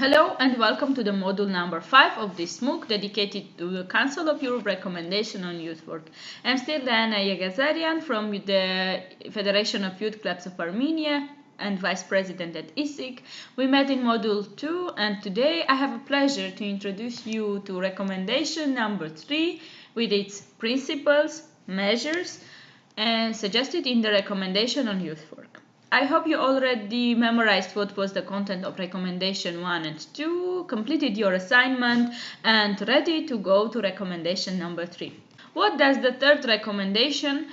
Hello and welcome to the module number 5 of this MOOC dedicated to the Council of Europe recommendation on youth work. I'm still Diana Yagazarian from the Federation of Youth Clubs of Armenia and Vice President at ECYC. We met in module 2 and today I have a pleasure to introduce you to recommendation number 3 with its principles, measures and suggested in the recommendation on youth work. I hope you already memorized what was the content of recommendation 1 and 2, completed your assignment and ready to go to recommendation number 3. What does the third recommendation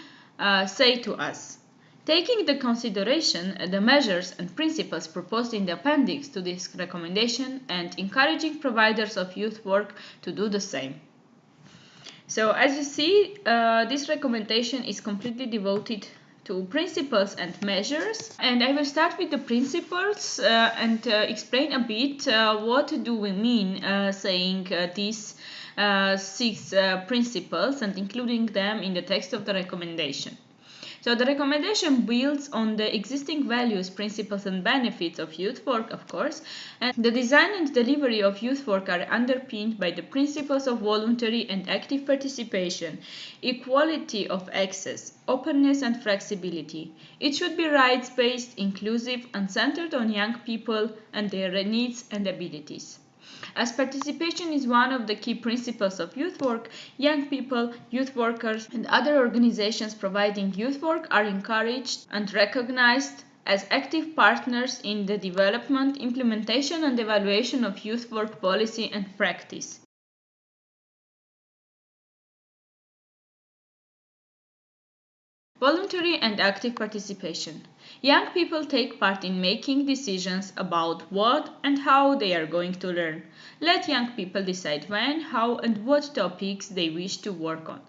say to us? Taking into consideration the measures and principles proposed in the appendix to this recommendation and encouraging providers of youth work to do the same. So as you see, this recommendation is completely devoted to principles and measures, and I will start with the principles and explain a bit what do we mean saying these 6 principles and including them in the text of the recommendation. So the recommendation builds on the existing values, principles and benefits of youth work, of course, and the design and delivery of youth work are underpinned by the principles of voluntary and active participation, equality of access, openness and flexibility. It should be rights-based, inclusive and centered on young people and their needs and abilities. As participation is one of the key principles of youth work, young people, youth workers, and other organizations providing youth work are encouraged and recognized as active partners in the development, implementation, and evaluation of youth work policy and practice. Voluntary and active participation. Young people take part in making decisions about what and how they are going to learn. Let young people decide when, how and what topics they wish to work on.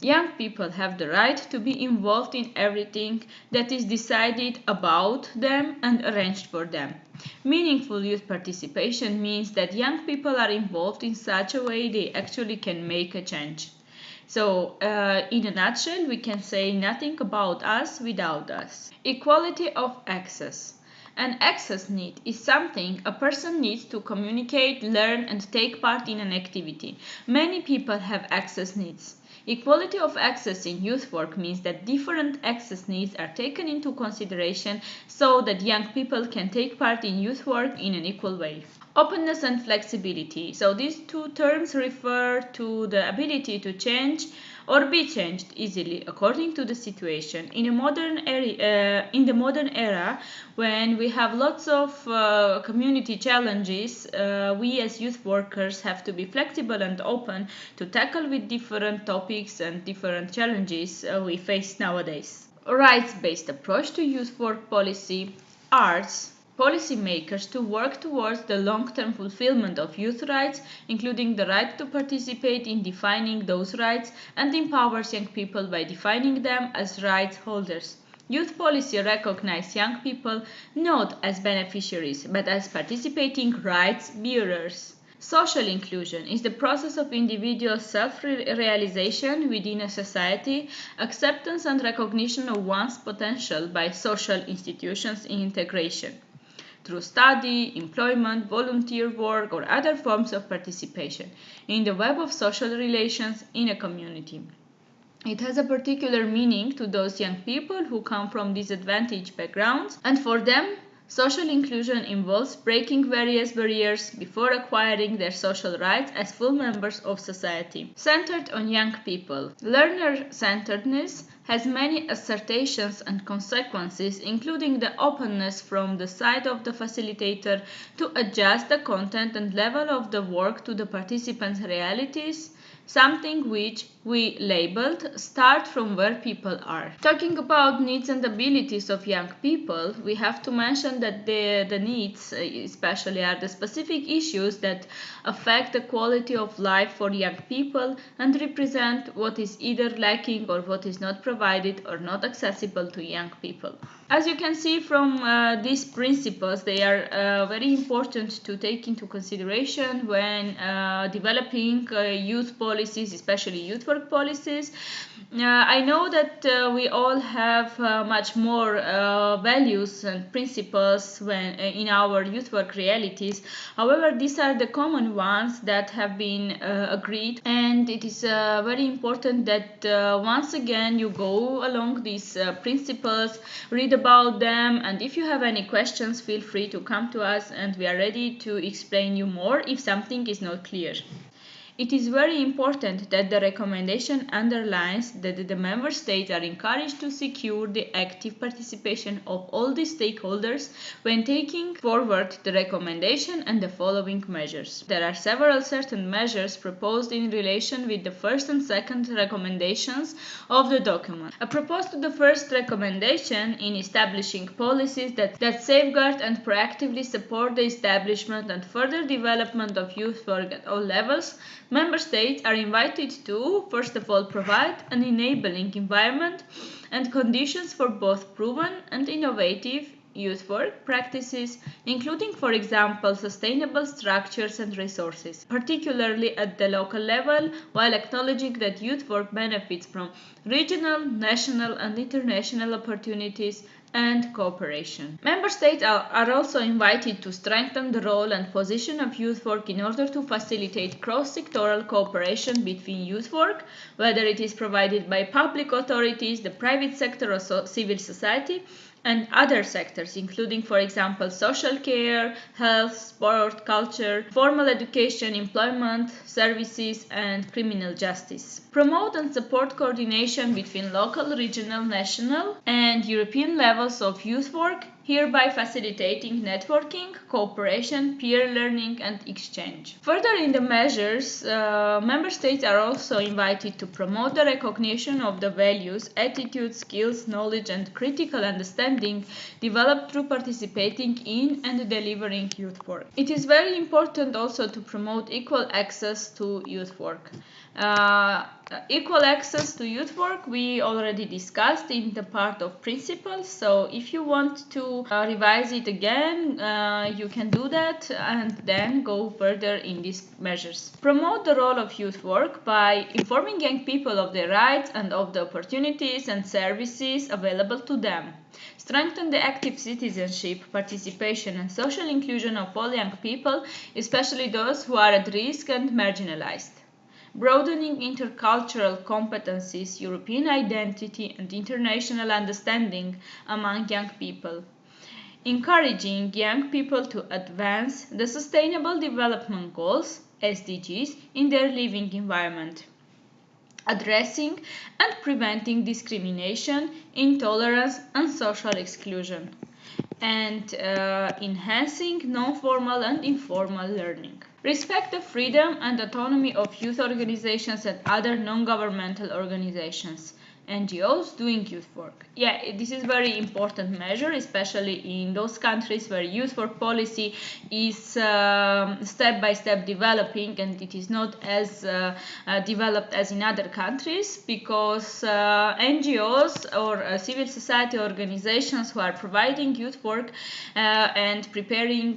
Young people have the right to be involved in everything that is decided about them and arranged for them. Meaningful youth participation means that young people are involved in such a way they actually can make a change. So, in a nutshell, we can say nothing about us without us. Equality of access. An access need is something a person needs to communicate, learn and take part in an activity. Many people have access needs. Equality of access in youth work means that different access needs are taken into consideration so that young people can take part in youth work in an equal way. Openness and flexibility. So these two terms refer to the ability to change or be changed easily according to the situation. In the modern era, when we have lots of community challenges, we as youth workers have to be flexible and open to tackle with different topics and different challenges we face nowadays. A rights-based approach to youth work policy, arts, policymakers to work towards the long-term fulfillment of youth rights, including the right to participate in defining those rights, and empowers young people by defining them as rights holders. Youth policy recognizes young people not as beneficiaries, but as participating rights bearers. Social inclusion is the process of individual self-realization within a society, acceptance and recognition of one's potential by social institutions in integration through study, employment, volunteer work, or other forms of participation in the web of social relations in a community. It has a particular meaning to those young people who come from disadvantaged backgrounds, and for them, social inclusion involves breaking various barriers before acquiring their social rights as full members of society. Centered on young people. Learner-centeredness has many assertions and consequences, including the openness from the side of the facilitator to adjust the content and level of the work to the participants' realities, something which we labeled start from where people are. Talking about needs and abilities of young people, we have to mention that the needs especially are the specific issues that affect the quality of life for young people and represent what is either lacking or what is not provided or not accessible to young people. As you can see from these principles, they are very important to take into consideration when developing youth policies, especially youth work policies. I know that we all have much more values and principles when in our youth work realities. However, these are the common ones that have been agreed, and it is very important that once again you go along these principles, read about them, and if you have any questions, feel free to come to us and we are ready to explain you more if something is not clear. It is very important that the recommendation underlines that the member states are encouraged to secure the active participation of all the stakeholders when taking forward the recommendation and the following measures. There are several certain measures proposed in relation with the first and second recommendations of the document. A proposed to the first recommendation in establishing policies that safeguard and proactively support the establishment and further development of youth work at all levels. Member states are invited to, first of all, provide an enabling environment and conditions for both proven and innovative youth work practices, including, for example, sustainable structures and resources, particularly at the local level, while acknowledging that youth work benefits from regional, national, and international opportunities and cooperation. Member states are also invited to strengthen the role and position of youth work in order to facilitate cross-sectoral cooperation between youth work, whether it is provided by public authorities, the private sector or civil society, and other sectors, including, for example, social care, health, sport, culture, formal education, employment, services, and criminal justice. Promote and support coordination between local, regional, national, and European levels of youth work, hereby facilitating networking, cooperation, peer learning, and exchange. Further in the measures, member states are also invited to promote the recognition of the values, attitudes, skills, knowledge, and critical understanding developed through participating in and delivering youth work. It is very important also to promote equal access to youth work. Equal access to youth work we already discussed in the part of principles, so if you want to revise it again, you can do that and then go further in these measures. Promote the role of youth work by informing young people of their rights and of the opportunities and services available to them. Strengthen the active citizenship, participation and social inclusion of all young people, especially those who are at risk and marginalized. Broadening intercultural competencies, European identity and international understanding among young people. Encouraging young people to advance the Sustainable Development Goals, SDGs, in their living environment. Addressing and preventing discrimination, intolerance and social exclusion. And enhancing non-formal and informal learning. Respect the freedom and autonomy of youth organizations and other non-governmental organizations, NGOs doing youth work. Yeah, this is very important measure, especially in those countries where youth work policy is step by step developing and it is not as developed as in other countries, because NGOs or civil society organizations who are providing youth work and preparing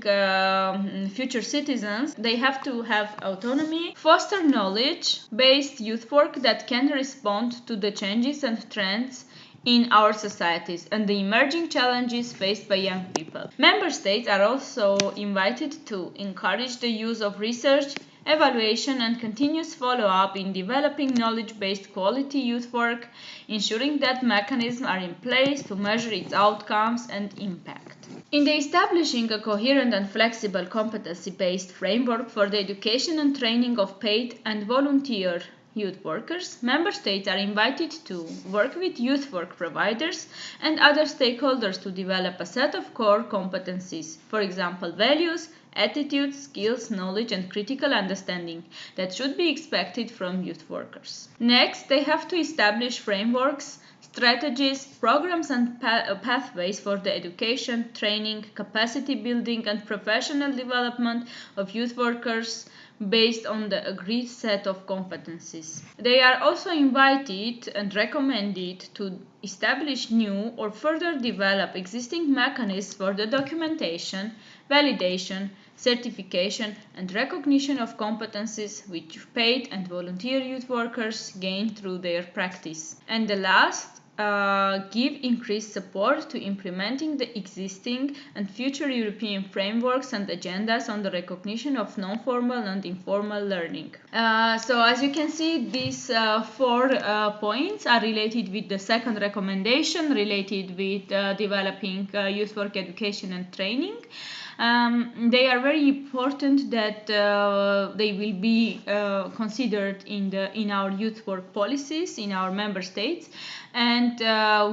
future citizens, they have to have autonomy, foster knowledge-based youth work that can respond to the changes and trends in our societies and the emerging challenges faced by young people. Member states are also invited to encourage the use of research, evaluation and continuous follow-up in developing knowledge-based quality youth work, ensuring that mechanisms are in place to measure its outcomes and impact. In the establishing a coherent and flexible competency-based framework for the education and training of paid and volunteer youth workers, member states are invited to work with youth work providers and other stakeholders to develop a set of core competencies, for example, values, attitudes, skills, knowledge and critical understanding that should be expected from youth workers. Next, they have to establish frameworks, strategies, programs and pathways for the education, training, capacity building and professional development of youth workers based on the agreed set of competencies. They are also invited and recommended to establish new or further develop existing mechanisms for the documentation, validation, certification and recognition of competencies which paid and volunteer youth workers gain through their practice. And the last, give increased support to implementing the existing and future European frameworks and agendas on the recognition of non-formal and informal learning. So as you can see, these 4 points are related with the second recommendation, related with developing youth work education and training. They are very important that they will be considered in our youth work policies in our member states, and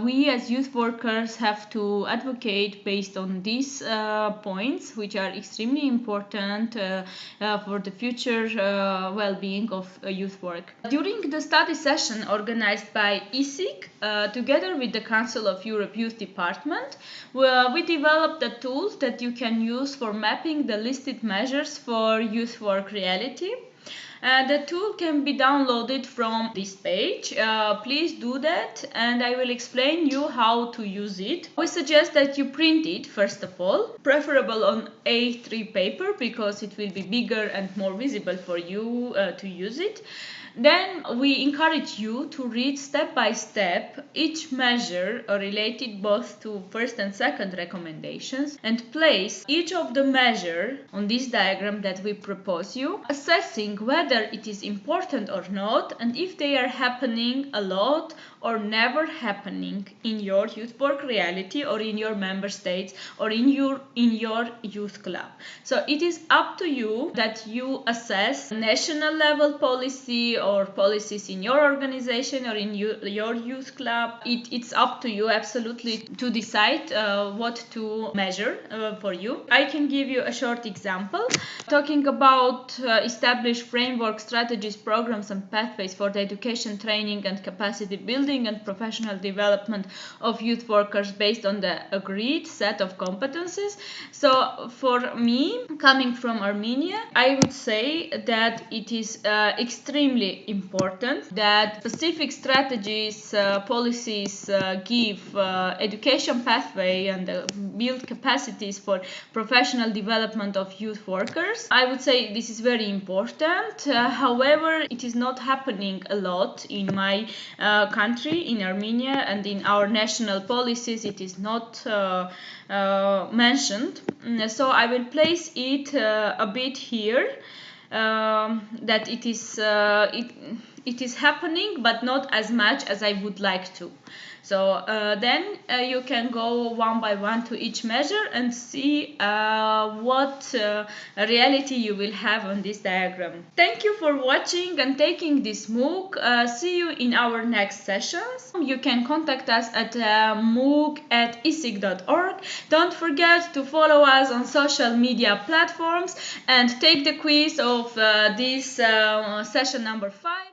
we as youth workers have to advocate based on these points, which are extremely important for the future well-being of youth work. During the study session organized by ECYC, together with the Council of Europe Youth Department, we developed a tool that you can use for mapping the listed measures for youth work reality. The tool can be downloaded from this page. Please do that, and I will explain you how to use it. We suggest that you print it first of all, preferable on A3 paper because it will be bigger and more visible for you to use it. Then we encourage you to read step by step each measure related both to first and second recommendations and place each of the measure on this diagram that we propose you, assessing whether it is important or not and if they are happening a lot or never happening in your youth work reality or in your member states or in your youth club. So it is up to you that you assess national level policy or policies in your organization or in your youth club. It's up to you absolutely to decide what to measure for you. I can give you a short example. Talking about established framework, strategies, programs and pathways for the education, training and capacity building and professional development of youth workers based on the agreed set of competencies. So for me, coming from Armenia, I would say that it is extremely important that specific strategies, policies give education pathway and build capacities for professional development of youth workers. I would say this is very important. However, it is not happening a lot in my country, in Armenia, and in our national policies it is not mentioned. So I will place it a bit here, that it is happening but not as much as I would like to. So then you can go one by one to each measure and see what reality you will have on this diagram. Thank you for watching and taking this MOOC. See you in our next sessions. You can contact us at mooc@ecic.org. Don't forget to follow us on social media platforms and take the quiz of this session number 5.